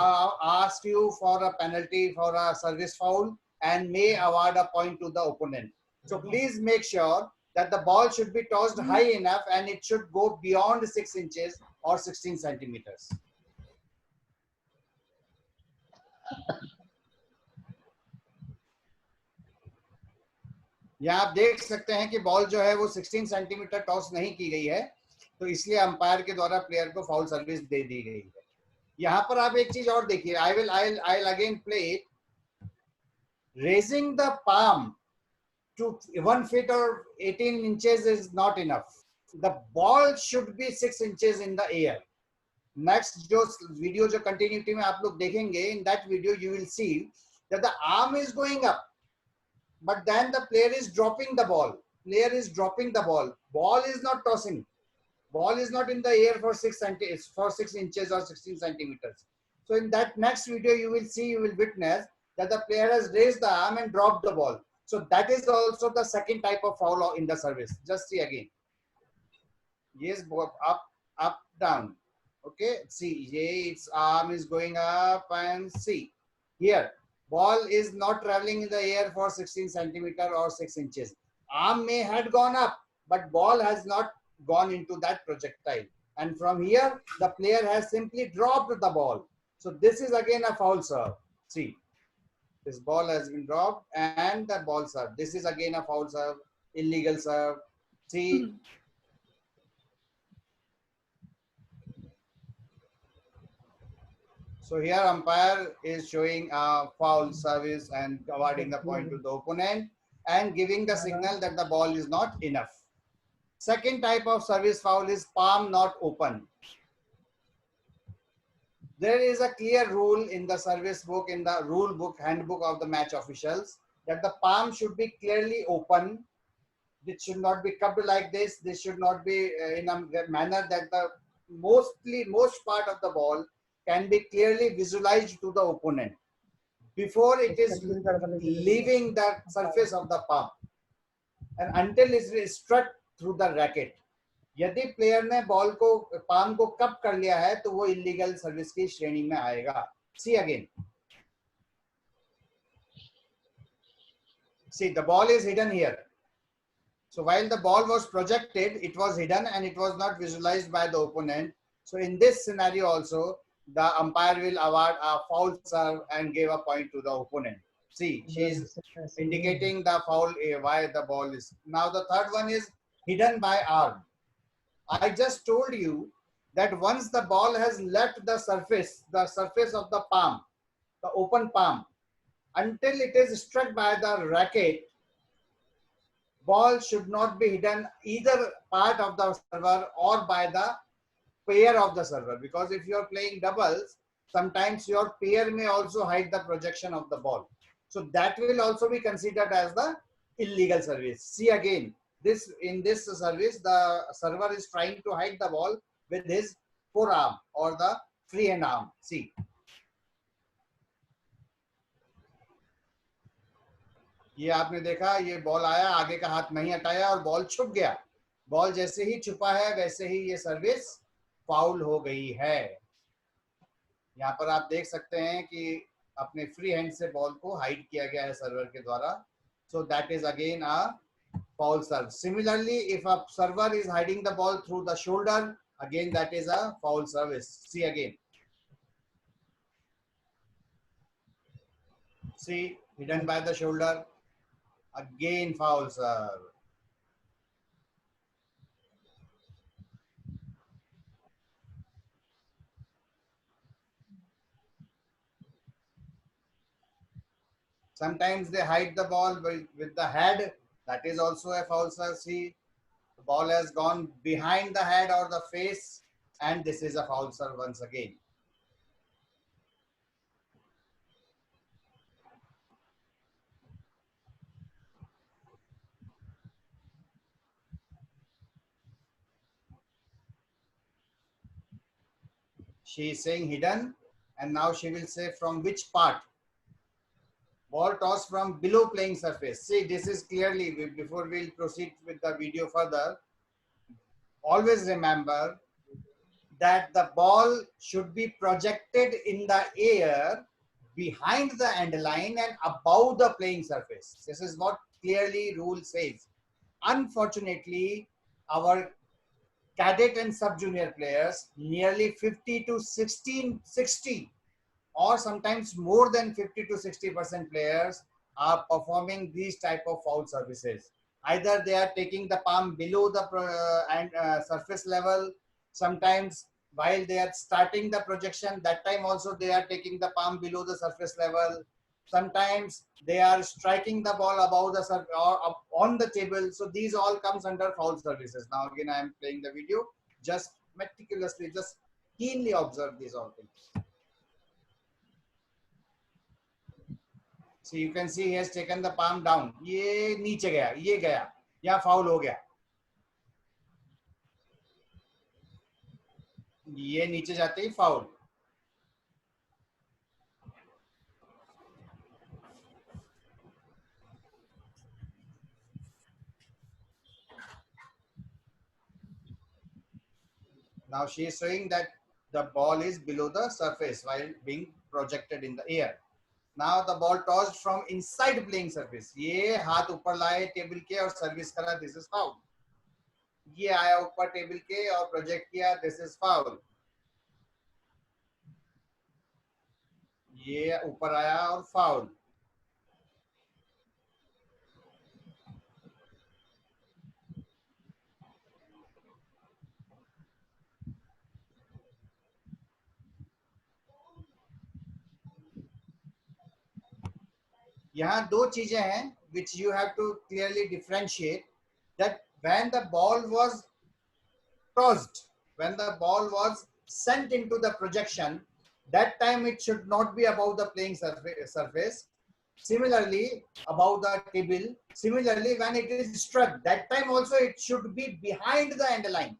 ask you for a penalty for a service foul and may award a point to the opponent. So please make sure that the ball should be tossed high enough and it should go beyond 6 inches or 16 centimeters. यहाँ आप देख सकते हैं कि ball जो है वो 16 centimetre toss नहीं की गई है, तो इसलिए अंपायर के द्वारा प्लेयर को फाउल सर्विस दे दी गई है. यहाँ पर आप एक चीज और देखिए, I'll again play it. Raising the palm to 1 feet or 18 inches is not enough. The ball should be 6 inches in the air. Next जो video जो continuity में आप लोग देखेंगे, in that video you will see that the arm is going up, but then the player is dropping the ball. Player is dropping the ball. Ball is not tossing. Ball is not in the air for 6 inches or 16 centimeters. So in that next video, you will see, you will witness that the player has raised the arm and dropped the ball. So that is also the second type of foul in the service. Just see again. Yes, up, down. Okay, see, its arm is going up and see. Here, ball is not traveling in the air for 16 centimeter or 6 inches. Arm may have gone up, but ball has not gone into that projectile. And from here, the player has simply dropped the ball. So this is again a foul serve. See, this ball has been dropped and the ball serve. This is again a foul serve, illegal serve. See. So here umpire is showing a foul service and awarding the point to the opponent and giving the signal that the ball is not enough. Second type of service foul is palm not open. There is a clear rule in the service book, in the rule book, handbook of the match officials, that the palm should be clearly open. It should not be cupped like this. This should not be in a manner that the most part of the ball can be clearly visualized to the opponent before it is leaving the surface of the palm and until it is struck through the racket. यदि player ने ball को palm को cup कर लिया है तो वो illegal service की श्रेणी में आएगा. See again. See, the ball is hidden here. So while the ball was projected, it was hidden and it was not visualized by the opponent. So in this scenario also, the umpire will award a foul serve and give a point to the opponent. See, she is indicating the foul, why the ball is. Now the third one is hidden by arm. I just told you that once the ball has left the surface of the palm, the open palm, until it is struck by the racket, ball should not be hidden either part of the server or by the pair of the server, because if you are playing doubles, sometimes your pair may also hide the projection of the ball. So that will also be considered as the illegal service. See again, in this service, the server is trying to hide the ball with his forearm or the free hand arm. See. ये आपने देखा, ये ball आया, आगे का हाथ नहीं हटाया और बॉल छुप गया. बॉल जैसे ही छुपा है वैसे ही ये सर्विस फाउल हो गई है. यहाँ पर आप देख सकते हैं कि अपने फ्री हैंड से बॉल को हाइड किया गया है सर्वर के द्वारा. So that is again a foul serve. Similarly if a server is hiding the ball through the shoulder, again that is a foul service. See again, see, hidden by the shoulder, again foul serve. Sometimes they hide the ball with the head. That is also a foul serve. See, the ball has gone behind the head or the face, and this is a foul serve once again. She is saying hidden, and now she will say from which part. Ball tossed from below playing surface. See, this is clearly, before we'll proceed with the video further, always remember that the ball should be projected in the air behind the end line and above the playing surface. This is what clearly rule says. Unfortunately, our cadet and sub-junior players, nearly 50 to 60 or sometimes more than 50 to 60% players are performing these type of foul services. Either they are taking the palm below the surface level. Sometimes while they are starting the projection, that time also they are taking the palm below the surface level. Sometimes they are striking the ball above the surface or up on the table. So these all comes under foul services. Now again I am playing the video. Just meticulously, just keenly observe these all things. So you can see he has taken the palm down. ये नीचे गया, ये गया, या foul हो गया. ये नीचे जाते ही foul. Now she is showing that the ball is below the surface while being projected in the air. Now the ball tossed from inside playing surface. ये हाथ ऊपर लाए टेबल के और सर्विस करा. This is foul. ये आया ऊपर टेबल के और प्रोजेक्ट किया. This is foul. ये ऊपर आया और फाउल. यहाँ दो चीजें हैं which you have to clearly differentiate, that when the ball was tossed, when the ball was sent into the projection, that time it should not be above the playing surface. Similarly, above the table. Similarly, when it is struck, that time also it should be behind the end line.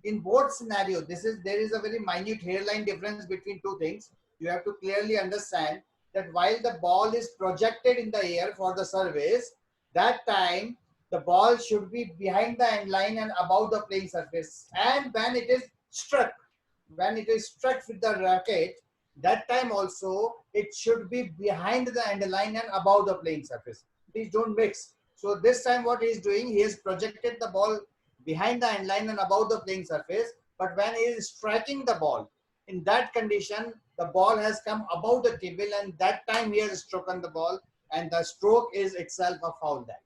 In both scenarios, there is a very minute hairline difference between two things. You have to clearly understand that while the ball is projected in the air for the service, that time the ball should be behind the end line and above the playing surface. And when it is struck with the racket, that time also it should be behind the end line and above the playing surface. Please don't mix. So this time what he is doing, he has projected the ball behind the end line and above the playing surface. But when he is striking the ball, In that condition, the ball has come above the table, and that time he has struck on the ball, and the stroke is itself a foul. That.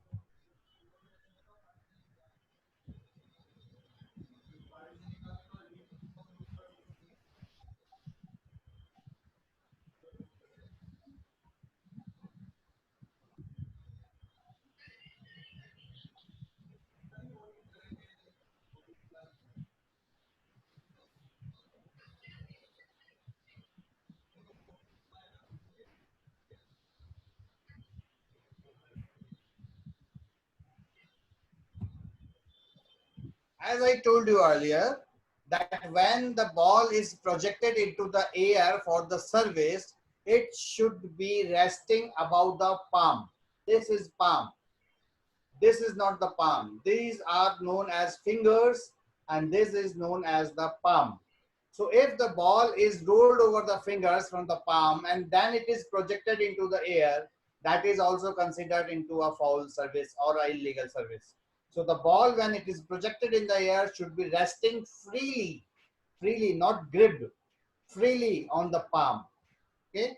As I told you earlier, that when the ball is projected into the air for the service, it should be resting above the palm. This is palm. This is not the palm. These are known as fingers, and this is known as the palm. So if the ball is rolled over the fingers from the palm and then it is projected into the air, that is also considered into a foul service or an illegal service. So the ball, when it is projected in the air, should be resting freely, not gripped, freely on the palm. Okay.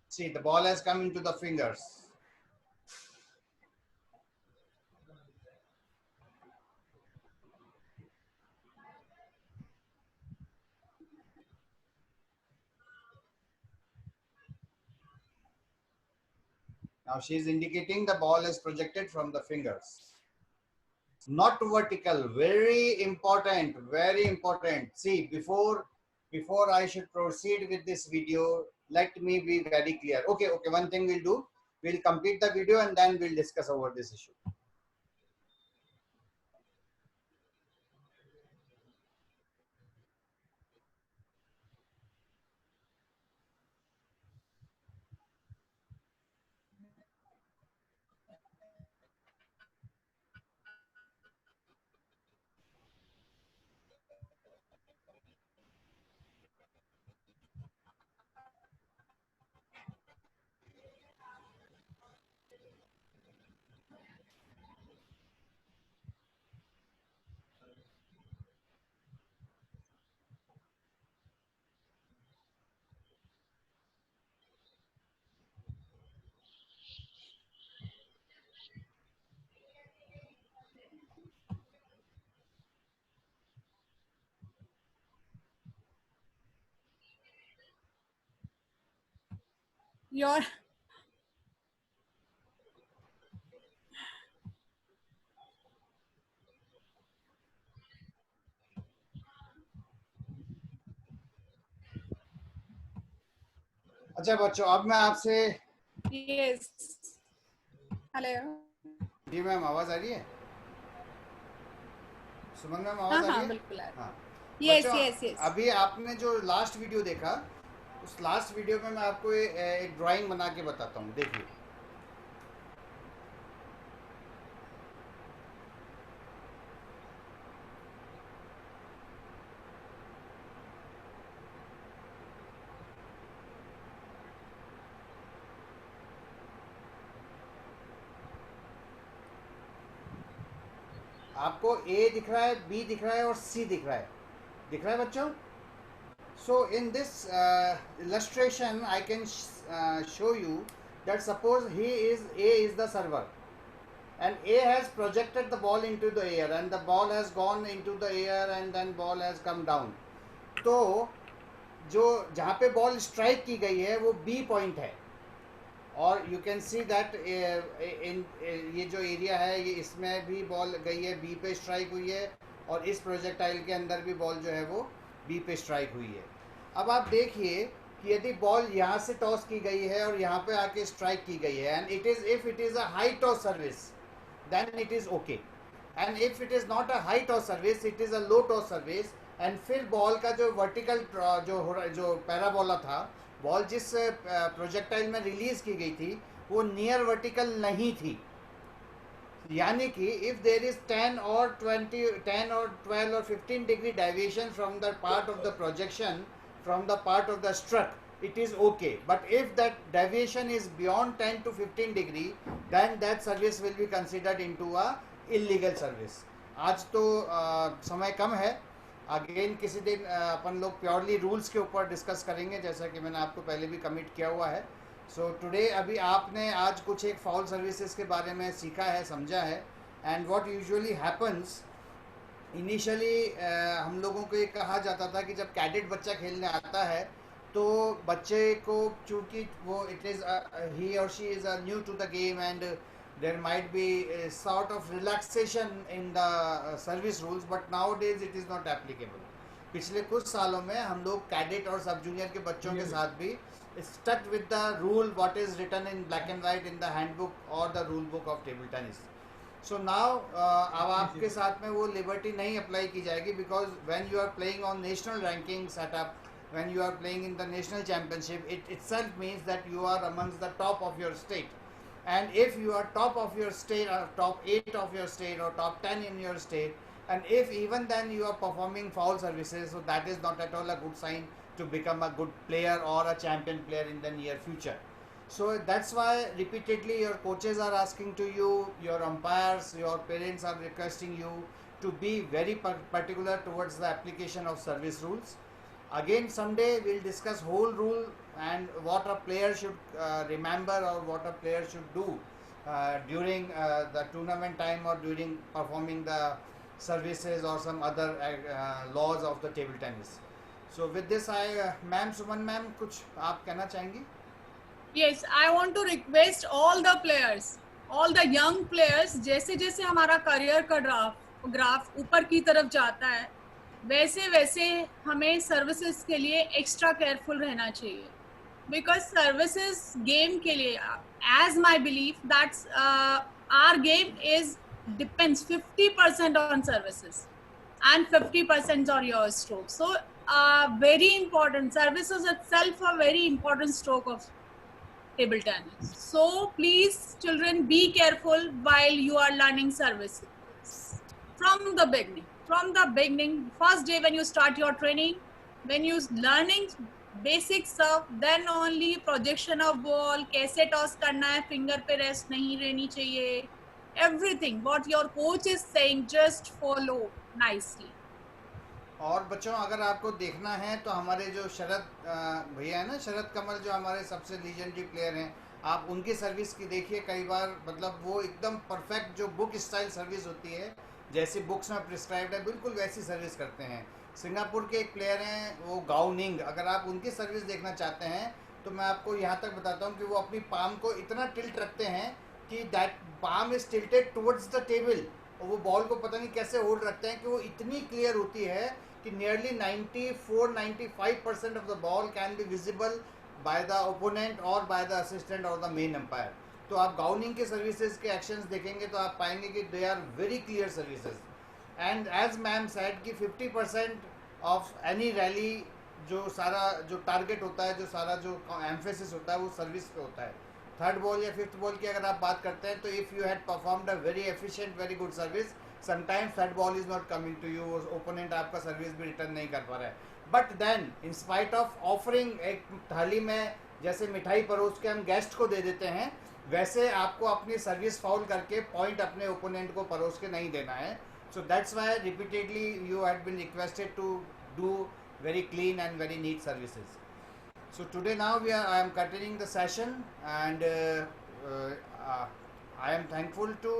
See, the ball has come into the fingers. Now she is indicating the ball is projected from the fingers. Not vertical. Very important. Very important. See, before I should proceed with this video, let me be very clear. Okay. One thing we'll do. We'll complete the video and then we'll discuss over this issue. Your अच्छा बच्चों, अब मैं आपसे yes. Hello. जी ma'am, आवाज आ रही है? सुमन ma'am, आवाज हाँ आ रही हाँ है? बिल्कुल आ रही है। हाँ Yes, बच्चों, yes, yes. अभी आपने जो लास्ट वीडियो देखा, उस लास्ट वीडियो में मैं आपको एक ड्राइंग बना के बताता हूँ, देखिए। आपको ए दिख रहा है, बी दिख रहा है और सी दिख रहा है बच्चों? So in this illustration, I can show you that suppose A is the server, and A has projected the ball into the air, and the ball has gone into the air, and then ball has come down. तो जो जहाँ पे ball strike की गई है वो B point है, और you can see that in ये जो एरिया है, ये इसमें भी बॉल गई है, B पे स्ट्राइक हुई है, और इस प्रोजेक्टाइल के अंदर भी बॉल जो है वो B पे स्ट्राइक हुई है। अब आप देखिए कि यदि बॉल यहाँ से टॉस की गई है और यहाँ पे आके स्ट्राइक की गई है, and if it is a high toss service, then it is okay, and if it is not a high toss service, it is a low toss service, and फिर बॉल का जो वर्टिकल जो parabola था, ball जिस projectile में release की गई थी वो नियर वर्टिकल नहीं थी, यानी कि इफ देर इज 10 और 12 और 15 degree deviation from the part of the projection, from the part of the struck, it is okay. But if that deviation is beyond 10 to 15 degree, then that service will be considered into a illegal service. आज तो समय कम है, again किसी दिन अपन लोग purely rules के ऊपर discuss करेंगे, जैसा कि मैंने आपको पहले भी कमिट किया हुआ है. सो टुडे अभी आपने आज कुछ एक फाउल सर्विसेज के बारे में सीखा है, समझा है. And what usually happens, initially हम लोगों को ये कहा जाता था कि जब कैडेट बच्चा खेलने आता है तो बच्चे को, चूँकि वो इट इज़ ही और she is new to the game and there might be sort of relaxation in the service rules, but nowadays it is not applicable. पिछले कुछ सालों में हम लोग कैडेट और सब जूनियर के बच्चों के साथ भी stuck with the rule what is written in black and white in the handbook और the rule book of table tennis. So now अब आपके साथ में वो लिबर्टी नहीं अप्लाई की जाएगी, because when you are playing on national ranking setup, when you are playing in the national championship, it itself means that you are amongst the top of your state. And if you are top of your state or top 8 of your state or top 10 in your state, and if even then you are performing foul services, so that is not at all a good sign to become a good player or a champion player in the near future. So that's why repeatedly your coaches are asking to you, your umpires, your parents are requesting you to be very particular towards the application of service rules. Again, someday we'll discuss whole rule and what a player should remember or what a player should do during the tournament time or during performing the services or some other laws of the table tennis. So with this, ma'am, Suman ma'am, कुछ आप कहना चाहेंगी? Yes, I want to request all the players, all the young players, जैसे जैसे हमारा career का graph ऊपर की तरफ जाता है, वैसे वैसे हमें सर्विसेज के लिए एक्स्ट्रा केयरफुल रहना चाहिए. बिकॉज सर्विसेज गेम के लिए, as my believe that's our game is depends 50% on services and 50% on your stroke. So very important, services itself a very important stroke of table tennis. So please children, be careful while you are learning services from the beginning. First day when you start your training, when you learning basic stuff, then only projection of ball, कैसे toss करना है, finger पे rest नहीं रहनी चाहिए, everything what your coach is saying, just follow nicely. और बच्चों, अगर आपको देखना है तो हमारे जो शरद भैया है ना, शरद कमल, जो हमारे सबसे लीजेंडरी प्लेयर हैं, आप उनकी सर्विस की देखिए. कई बार मतलब वो एकदम परफेक्ट जो बुक स्टाइल सर्विस होती है, जैसी बुक्स में प्रिस्क्राइब्ड है, बिल्कुल वैसी सर्विस करते हैं. सिंगापुर के एक प्लेयर हैं वो गाओ निंग, अगर आप उनकी सर्विस देखना चाहते हैं तो मैं आपको यहाँ तक बताता हूँ कि वो अपनी पाम को इतना टिल्ट रखते हैं कि that palm is tilted towards the table, और वो बॉल को पता नहीं कैसे होल्ड रखते हैं कि वो इतनी क्लियर होती है कि nearly 94-95% of the ball can be visible by the opponent और बाय द असिस्टेंट और द मेन एम्पायर. तो आप गाउनिंग के सर्विसेज के एक्शंस देखेंगे तो आप पाएंगे कि they are very clear services. And as ma'am said कि 50% ऑफ एनी रैली, जो सारा जो टारगेट होता है, जो सारा जो एम्फेसिस होता है, वो सर्विस पे होता है. थर्ड बॉल या फिफ्थ बॉल की अगर आप बात करते हैं तो if you had performed a very efficient very good service, sometimes that ball is not coming to you, opponent आपका सर्विस भी रिटर्न नहीं कर पा रहा है. But then in spite of offering, एक थाली में जैसे मिठाई परोस के हम गेस्ट को दे देते हैं, वैसे आपको अपनी सर्विस फाउल करके पॉइंट अपने ओपोनेंट को परोस के नहीं देना है. So that's why repeatedly you had been requested to do very clean and very neat services. So today now I am continuing the session, and I am thankful to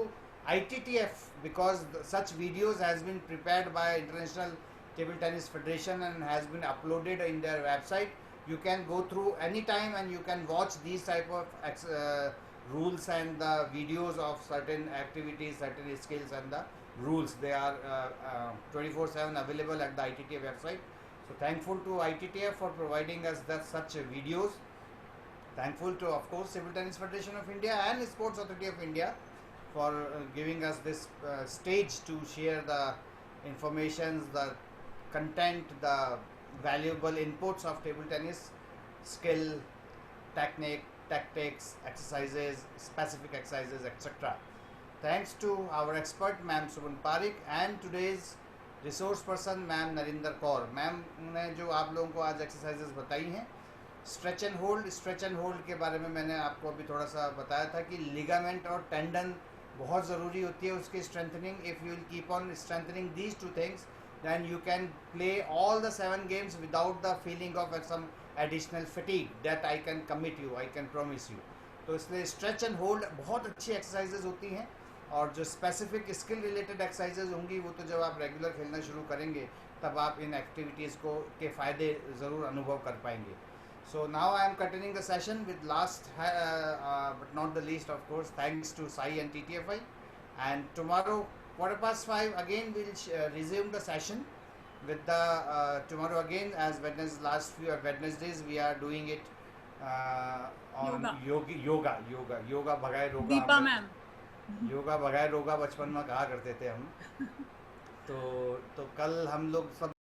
ITTF because such videos has been prepared by International Table Tennis Federation and has been uploaded in their website. You can go through any time and you can watch these type of rules and the videos of certain activities, certain skills and the rules. They are 24/7 available at the ITTF website. So thankful to ITTF for providing us such videos. Thankful to, of course, Table Tennis Federation of India and Sports Authority of India for giving us this stage to share the informations, the content, the valuable inputs of table tennis, skill, technique, tactics, exercises, specific exercises, etc. Thanks to our expert, Ma'am Suman Parikh, and today's resource person ma'am Narinder Kaur. Ma'am ने जो आप लोगों को आज exercises बताई हैं, stretch and hold के बारे में मैंने आपको अभी थोड़ा सा बताया था कि लिगामेंट और टेंडन बहुत ज़रूरी होती है उसकी strengthening. If you will keep on strengthening these two things then you can play all the 7 games without the feeling of some additional fatigue. That I can commit you, I can promise you. तो इसलिए stretch and hold बहुत अच्छी exercises होती हैं, और जो specific skill related exercises होंगी वो तो जब आप रेगुलर खेलना शुरू करेंगे तब आप इन एक्टिविटीज़ को के फ़ायदे ज़रूर अनुभव कर पाएंगे. So now I am continuing the session with last but not the least, of course, thanks to Sai and TTFI. And tomorrow 5:15 again we'll resume the session with the tomorrow again, as Wednesday, last few Wednesdays we are doing it on yoga भगाए रोगा. Deepa ma'am yoga भगाए रोगा बचपन में कहा करते थे हम. तो कल हम लोग सब